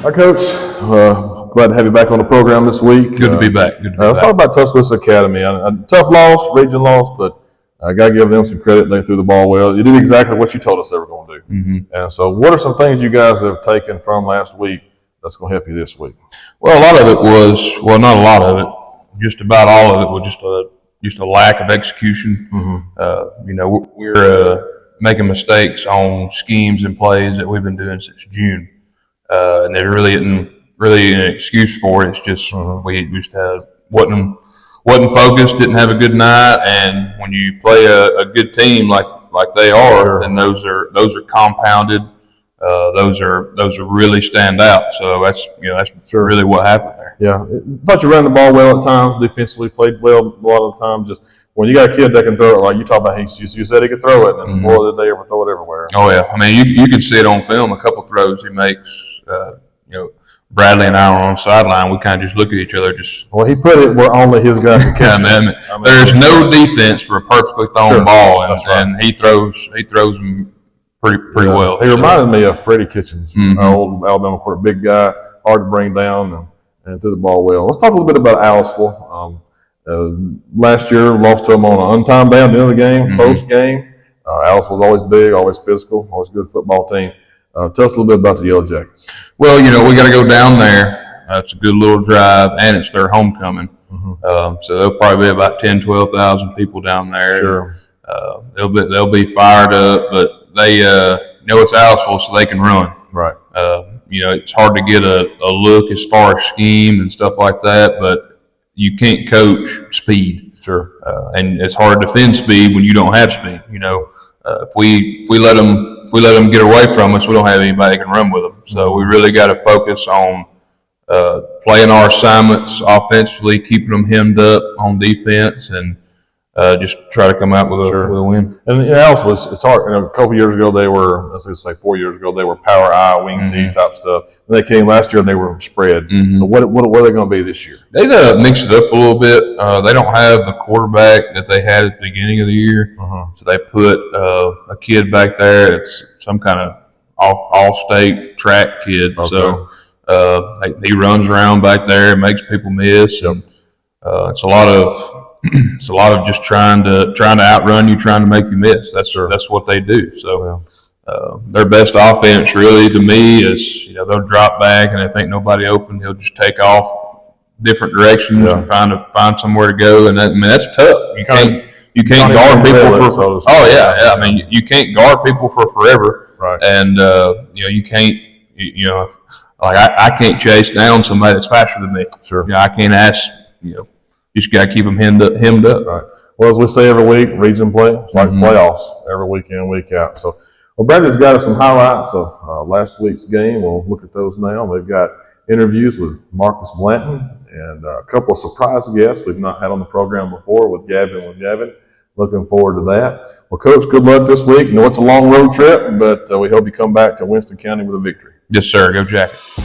Hi, Coach. Glad to have you back on the program this week. Good to be back. Let's talk about Tuscaloosa Academy. Tough loss, region loss, but I got to give them some credit. They threw the ball well. You did exactly what you told us they were going to do. Mm-hmm. And so what are some things you guys have taken from last week that's going to help you this week? Well, a lot of it was, not a lot of it, just about all of it was just a lack of execution. Mm-hmm. We're making mistakes on schemes and plays that we've been doing since June. And there really isn't an excuse for it. It's just we just wasn't focused, didn't have a good night, and when you play a good team like they are, then those are compounded. Those are really stand out. So that's really what happened there. Yeah, I thought you ran the ball well at times. Defensively played well a lot of the time. Just when you got a kid that can throw it, like you talk about, you said he could throw it, and boy, did they ever throw it everywhere. Oh yeah, I mean you can see it on film. A couple throws he makes. Bradley and I are on the sideline. We kind of just look at each other. Well, he put it where only his guy can catch it. There's no defense for a perfectly thrown ball, and he throws them pretty well. He reminded me of Freddie Kitchens, our old Alabama quarterback, big guy, hard to bring down, and threw the ball well. Let's talk a little bit about Aliceville. Last year, lost to them on an untimed down at the end of the game, close game. Aliceville was always big, always physical, always a good football team. Tell us a little bit about the Yellow Jackets. Well, we got to go down there. It's a good little drive, and it's their homecoming. So there'll probably be about 12,000 people down there. Sure. They'll be fired up, but they know it's Aliceville, so they can run. Right. It's hard to get a look as far as scheme and stuff like that, but you can't coach speed. Sure. And it's hard to defend speed when you don't have speed. If we let them get away from us, we don't have anybody that can run with them. So we really got to focus on playing our assignments offensively, keeping them hemmed up on defense, and just try to come out with a win. And Aliceville, it's hard. A couple years ago, they were, let's say 4 years ago, they were power I, wing T type stuff. And they came last year and they were spread. So what are they going to be this year? They mixed it up a little bit. They don't have the quarterback that they had at the beginning of the year. So they put a kid back there. It's some kind of all-state track kid. Okay. So he runs around back there and makes people miss. And it's a lot of just trying to outrun you, trying to make you miss. That's what they do. So their best offense, really, to me, is they'll drop back, and if ain't nobody open, he'll just take off different directions and find somewhere to go. And that's tough. You can't guard people for. I mean, you can't guard people for forever. Right. And you can't. Like I can't chase down somebody that's faster than me. Sure. I can't ask. You just got to keep them hemmed up. Right. Well, as we say every week, region play, it's like playoffs every week in, week out. So, Bradley's got us some highlights of last week's game. We'll look at those now. We've got interviews with Marcus Blanton and a couple of surprise guests we've not had on the program before with Gavin. Looking forward to that. Well, Coach, good luck this week. I know it's a long road trip, but we hope you come back to Winston County with a victory. Yes, sir. Go Jackets.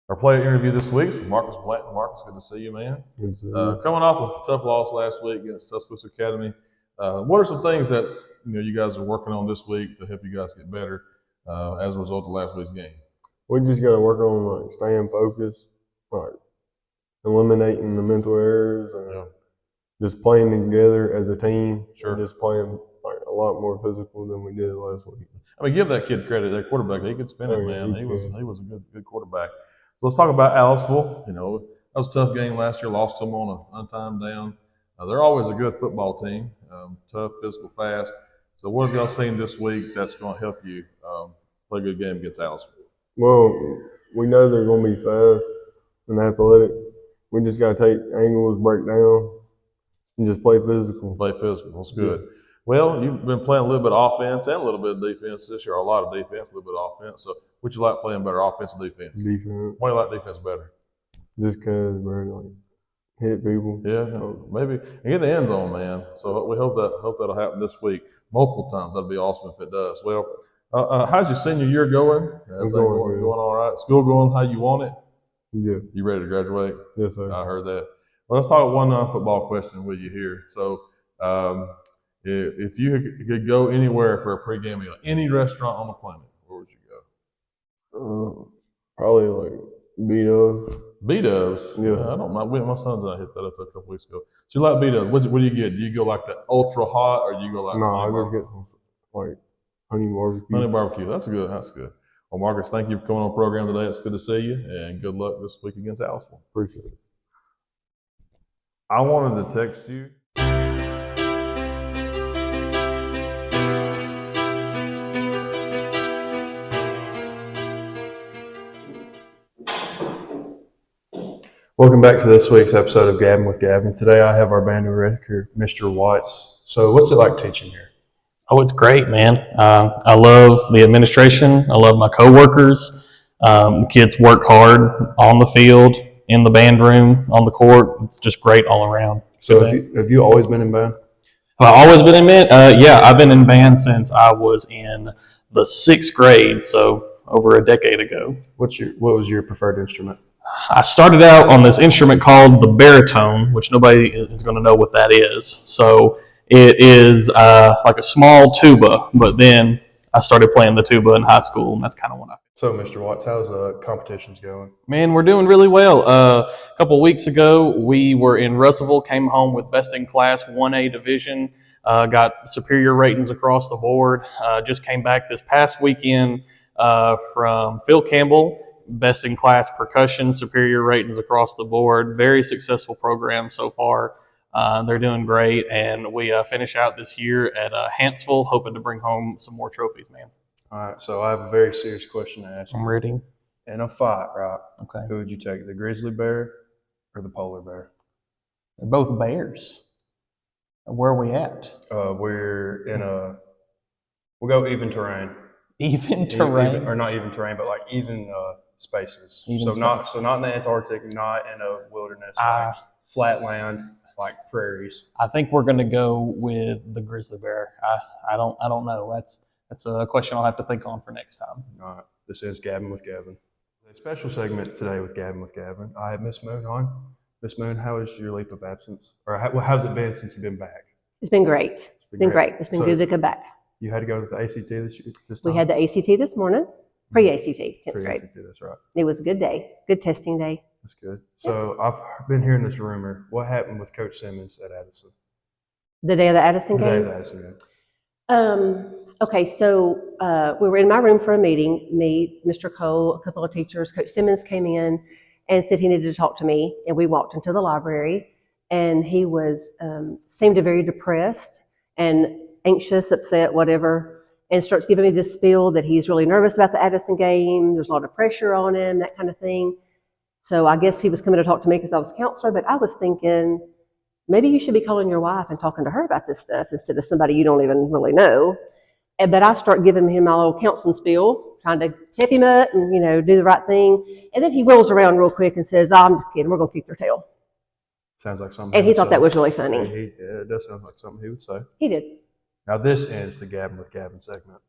Our player interview this week is from Marcus Blanton. Marcus, good to see you, man. Good to see you. Coming off a tough loss last week against Tuscaloosa Academy, what are some things that you guys are working on this week to help you guys get better as a result of last week's game? We just got to work on like staying focused, like eliminating the mental errors, and just playing together as a team. Sure. And just playing like a lot more physical than we did last week. I mean, give that kid credit. That quarterback, he could spin it, man. He was a good quarterback. So let's talk about Aliceville. That was a tough game last year. Lost them on an untimed down. They're always a good football team. Tough, physical, fast. So what have y'all seen this week that's going to help you play a good game against Aliceville? Well, we know they're going to be fast and athletic. We just got to take angles, break down, and just play physical. Play physical. That's good. Yeah. Well, you've been playing a little bit of offense and a little bit of defense this year, or a lot of defense, a little bit of offense. So would you like playing better, offense or defense? Defense. Why do you like defense better? Just because, bro, like, hit people. Yeah, maybe. And get in the end zone, man. So we hope that'll happen this week multiple times. That'd be awesome if it does. Well, how's your senior year going? It's going all right. School going how you want it? Yeah. You ready to graduate? Yes, sir. I heard that. Well, let's talk one football question with you here. So, if you could go anywhere for a pregame meal, any restaurant on the planet, where would you go? Probably like B-Dubs. B-Dubs? Yeah. I don't mind. My sons and I hit that up a couple weeks ago. So you like B-Dubs. What do you get? Do you go like the ultra hot or do you go like No, I just get some like honey barbecue. Honey barbecue. That's good. Well, Marcus, thank you for coming on the program today. It's good to see you, and good luck this week against Aliceville. Appreciate it. I wanted to text you. Welcome back to this week's episode of Gabbin with Gavin. Today I have our band director, Mr. Watts. So what's it like teaching here? Oh, it's great, man. I love the administration. I love my coworkers. The kids work hard on the field, in the band room, on the court. It's just great all around. So have you always been in band? Have I always been in band? Yeah, I've been in band since I was in the 6th grade, so over a decade ago. What was your preferred instrument? I started out on this instrument called the baritone, which nobody is going to know what that is. So it is like a small tuba, but then I started playing the tuba in high school, and that's kind of when I. So, Mr. Watts, how's competitions going? Man, we're doing really well. A couple of weeks ago, we were in Russellville, came home with best in class 1A division, got superior ratings across the board. Just came back this past weekend from Phil Campbell. Best in class percussion, superior ratings across the board. Very successful program so far. They're doing great, and we finish out this year at Hanceville, hoping to bring home some more trophies, man. All right, so I have a very serious question to ask you. I'm ready. In a fight, right? Okay. Who would you take, the grizzly bear or the polar bear? They're both bears. Where are we at? We'll go even terrain. Even terrain? Or not even terrain, but like even spaces. Even Not in the Antarctic, not in a wilderness, like flat land, like prairies. I think we're going to go with the grizzly bear. I don't know. That's a question I'll have to think on for next time. All right. This is Gabbin with Gavin. A special segment today with Gabbin with Gavin. I have Miss Moon on. Miss Moon, how is your leave of absence? Or how's it been since you've been back? It's been great. It's been great. It's been good to come back. You had to go to the ACT this time? We had the ACT this morning, pre-ACT, 10th grade. Pre-ACT, that's right. It was a good day, good testing day. That's good. So I've been hearing this rumor. What happened with Coach Simmons at Addison? The day of the Addison game? The day of the Addison game. Okay, so we were in my room for a meeting, me, Mr. Cole, a couple of teachers. Coach Simmons came in and said he needed to talk to me, and we walked into the library, and he was seemed very depressed and anxious, upset, whatever, and starts giving me this spiel that he's really nervous about the Addison game. There's a lot of pressure on him, that kind of thing. So I guess he was coming to talk to me because I was a counselor, but I was thinking, maybe you should be calling your wife and talking to her about this stuff instead of somebody you don't even really know. But I start giving him my little counseling spiel, trying to pep him up and, do the right thing. And then he whirls around real quick and says, I'm just kidding, we're going to kick their tail. Sounds like something. And he thought that was really funny. Yeah, it does sound like something he would say. He did. Now this ends the Gabbin with Gavin segment.